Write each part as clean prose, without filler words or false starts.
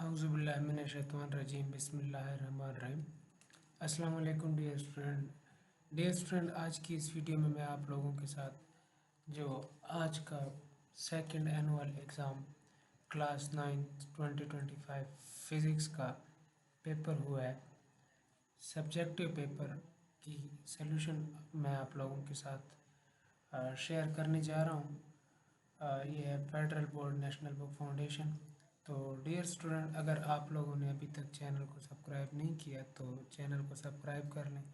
औज़ुबिल्लाहिमिनश्शैतानिर्रजीम बिस्मिल्लाहिर्रहमानिर्रहीम। अस्सलाम वालेकुम डियर स्टूडेंट, आज की इस वीडियो में मैं आप लोगों के साथ जो आज का second annual exam class 9 2025 physics का पेपर हुआ है, सब्जेक्टिव पेपर की सॉल्यूशन मैं आप लोगों के साथ शेयर करने जा रहा हूँ। ये है federal board national book foundation. तो डियर स्टूडेंट, अगर आप लोगों ने अभी तक चैनल को सब्सक्राइब नहीं किया तो चैनल को सब्सक्राइब कर लें,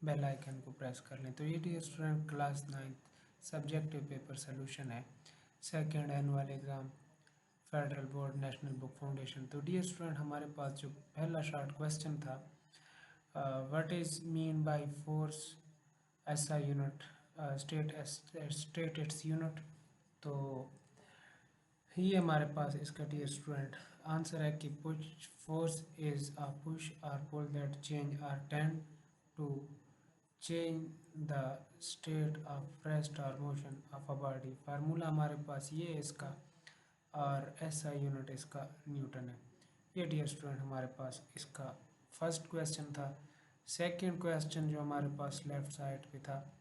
बेल आइकन को प्रेस कर लें। तो ये dear student class 9 subjective paper solution है, second annual exam federal board national book foundation. तो डियर स्टूडेंट, हमारे पास जो पहला शॉर्ट क्वेश्चन था, what is mean by force SI unit, state its unit. तो ये हमारे पास इसका डियर स्टूडेंट आंसर है कि push force is a push और पुल दैट चेंज और tend to change the state of rest और motion of a body. Formula हमारे पास ये है इसका, और एसआई यूनिट इसका न्यूटन है। ये डियर स्टूडेंट हमारे पास इसका फर्स्ट क्वेश्चन था। सेकंड क्वेश्चन जो हमारे पास लेफ्ट साइड पे था,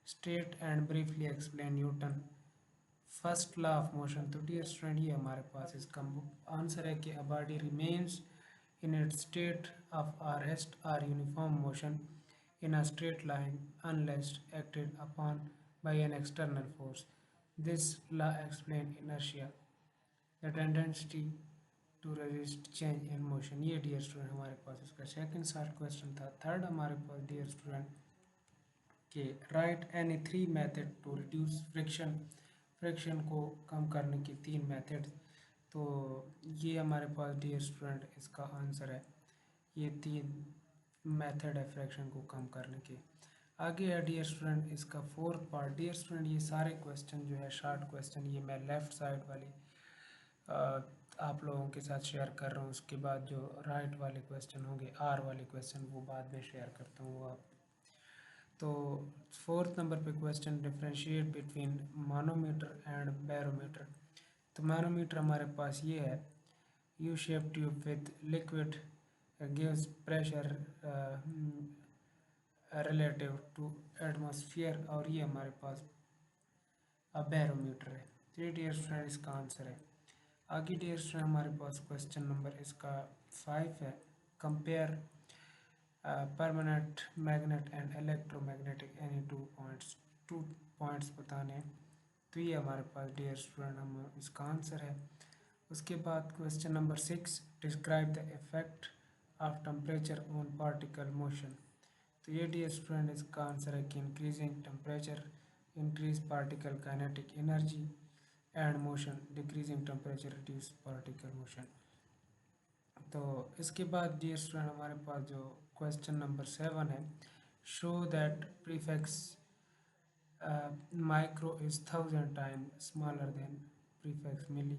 state and briefly explain Newton first law of motion. तो डियर स्टूडेंट, ये हमारे पास इसका आंसर है कि a body remains in its state of or rest or uniform motion in a straight line unless acted upon by an external force. This law explain inertia the tendency to resist change in motion. ये dear student हमारे पास इसका second short question था। Third हमारे पास dear student कि write any three method to reduce friction, friction को कम करने की तीन मेथड। तो ये हमारे पास डियर स्टूडेंट इसका आंसर है, ये तीन मेथड है फ्रिक्शन को कम करने के। आगे है डियर स्टूडेंट इसका फोर्थ पार्ट। डियर स्टूडेंट, ये सारे क्वेश्चन जो है शॉर्ट क्वेश्चन, ये मैं लेफ़्ट साइड वाली आप लोगों के साथ शेयर कर रहा हूँ। उसके बाद जो राइट वाले क्वेश्चन होंगे, आर वाले क्वेश्चन, वो बाद में शेयर करता हूँ वो आप। तो फोर्थ नंबर पे question, differentiate between manometer and barometer. तो मैनोमीटर हमारे पास ये है, U shape tube with liquid gives pressure relative to atmosphere, और ये हमारे पास बैरोमीटर है। तो डियर स्टूडेंट इसका आंसर है। आगे डियर स्टूडेंट हमारे पास क्वेश्चन नंबर इसका 5 है, compare permanent magnet and electromagnetic any two points बताने हैं। तो ये हमारे पास डियर स्टूडेंट हम इसका आंसर है। उसके बाद question number 6, describe the effect of temperature on particle motion. तो ये डियर स्टूडेंट इसका आंसर है कि increasing temperature increase particle kinetic energy and motion, decreasing temperature reduce particle motion. तो इसके बाद डियर स्टूडेंट हमारे पास जो क्वेश्चन नंबर 7 है, show that prefix micro is 1000 time smaller than prefix milli.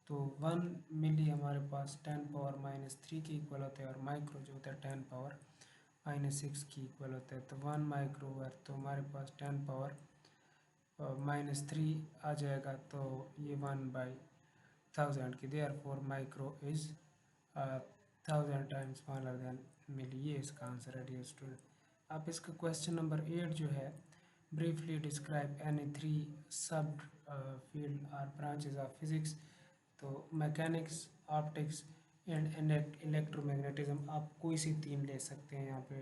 तो 1 मिली हमारे पास 10⁻³ के इक्वल होता है, और माइक्रो जो होता है 10⁻⁻6 की इक्वल होता है। तो 1 माइक्रो है तो हमारे पास 10⁻⁻³ आ जाएगा। तो ये 1/1000 की, therefore micro is 1000 times smaller than milli. ये इसका आंसर है डियर स्टूडेंट। अब इसका क्वेश्चन नंबर 8 जो है, ब्रीफली डिस्क्राइब एनी थ्री सब फील्ड और ब्रांचेज ऑफ फिजिक्स। तो मैकेनिक्स, ऑप्टिक्स एंड इलेक्ट्रोमैग्नेटिज्म, आप कोई सी तीन ले सकते हैं यहाँ पे।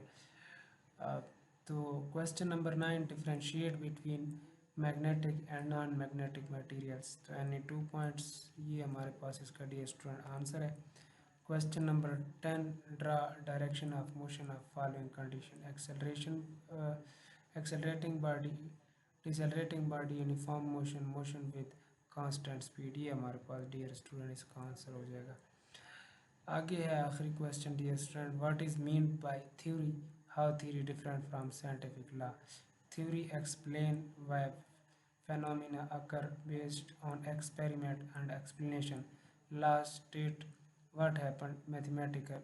तो question number 9, differentiate between magnetic and non magnetic materials. तो एनी 2 पॉइंट्स, ये हमारे पास इसका डियर स्टूडेंट आंसर है। Question number 10, draw direction of motion of following condition, acceleration, accelerating body, decelerating body, uniform motion, motion with constant speed. ये हमारे पास dear student इसका आंसर हो जाएगा। आगे है आखिरी question dear student, what is mean by theory, how theory different from scientific law. Theory explain why phenomena occur based on experiment and explanation. Law state what happened, mathematical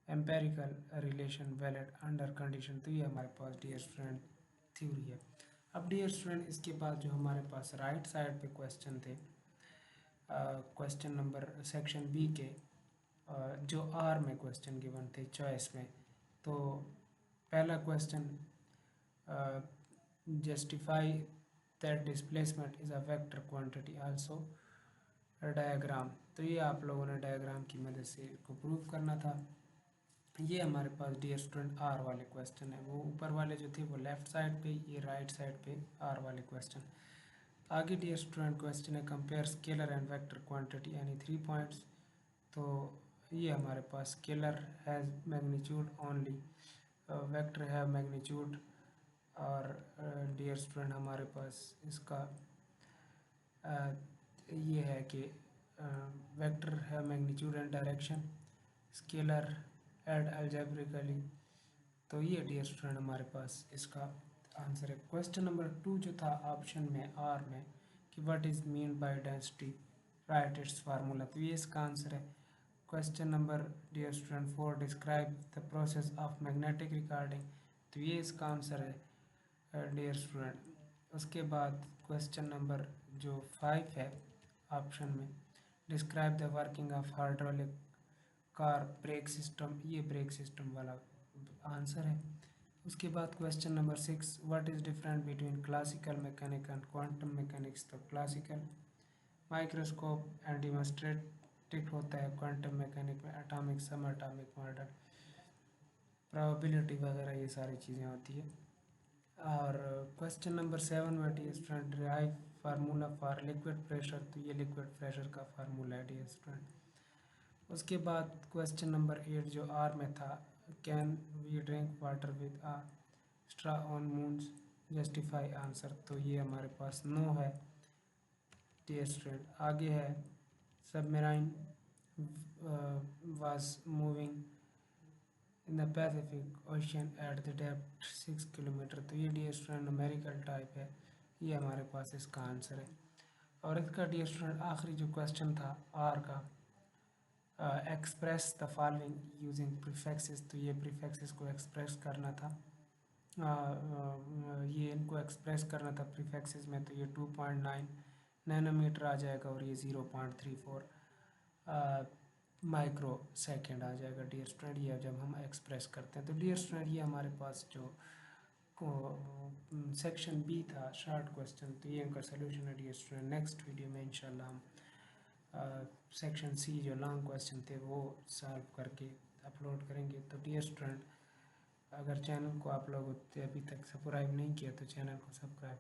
empirical relation valid under condition। तो ये हमारे पास dear student theory है। अब dear student इसके बाद जो हमारे पास राइट साइड पे क्वेश्चन थे, क्वेश्चन नंबर सेक्शन बी के जो आर में क्वेश्चन गिवन थे चॉइस में। तो पहला question, justify that displacement is a vector quantity also diagram. तो ये आप लोगों ने डायग्राम की मदद से इसको प्रूव करना था। ये हमारे पास डियर स्टूडेंट आर वाले क्वेश्चन है, वो ऊपर वाले जो थे वो लेफ्ट साइड पे, ये राइट साइड पे आर वाले क्वेश्चन। आगे डियर स्टूडेंट क्वेश्चन है compare scalar and vector quantity any 3 points. तो ये हमारे पास scalar has magnitude only, vector है मैग्नीट्यूड। और डियर स्टूडेंट हमारे पास इसका ये है कि वेक्टर है magnitude and direction, scalar add algebraically. तो ये डियर स्टूडेंट हमारे पास इसका आंसर है। क्वेश्चन नंबर 2 जो था ऑप्शन में आर में कि what is mean by density, write its formula. तो ये इसका आंसर है। Question number dear student 4, describe the process of magnetic recording. तो ये इसका आंसर है डियर स्टूडेंट। उसके बाद क्वेश्चन नंबर जो 5 है ऑप्शन में, describe the working of hydraulic car brake system. ये ब्रेक सिस्टम वाला आंसर है। उसके बाद question number 6, what is different between classical mechanic and quantum mechanics. तो क्लासिकल माइक्रोस्कोप एंड डिमॉन्स्ट्रेटिव होता है, क्वांटम मैकेनिक में एटॉमिक, सम एटॉमिक मॉडल, प्रोबेबिलिटी वगैरह ये सारी चीज़ें होती है। और क्वेश्चन नंबर 7 में dear student, derive formula for liquid pressure. तो ये लिक्विड प्रेशर का फार्मूला है डियर स्टूडेंट। उसके बाद क्वेश्चन नंबर 8 जो आर में था, can we drink water with a straw on moons, justify answer. तो ये हमारे पास नो है डियर स्टूडेंट। आगे है submarine was moving in the Pacific ocean at the depth 6 kilometre. तो ये डियर स्टूडेंट न्यूमेरिकल टाइप है, ये हमारे पास इसका आंसर है। और इसका डियर स्टूडेंट आखिरी जो क्वेश्चन था आर का, express the following using prefixes. तो ये प्रीफिक्सेस को एक्सप्रेस करना था, ये इनको एक्सप्रेस करना था प्रीफिक्सेस में। तो ये 2.9 नैनोमीटर आ जाएगा और ये 0.34 माइक्रो सेकेंड आ जाएगा डियर स्टूडेंट, ये जब हम एक्सप्रेस करते हैं। तो डियर स्टूडेंट ये हमारे पास जो सेक्शन बी था शॉर्ट क्वेश्चन, तो ये इनका सोल्यूशन है डियर स्टूडेंट। नेक्स्ट वीडियो में इंशाल्लाह हम सेक्शन सी जो लॉन्ग क्वेश्चन थे वो सॉल्व करके अपलोड करेंगे। तो डियर स्टूडेंट, अगर चैनल को आप लोग अभी तक सब्सक्राइब नहीं किया तो चैनल को सब्सक्राइब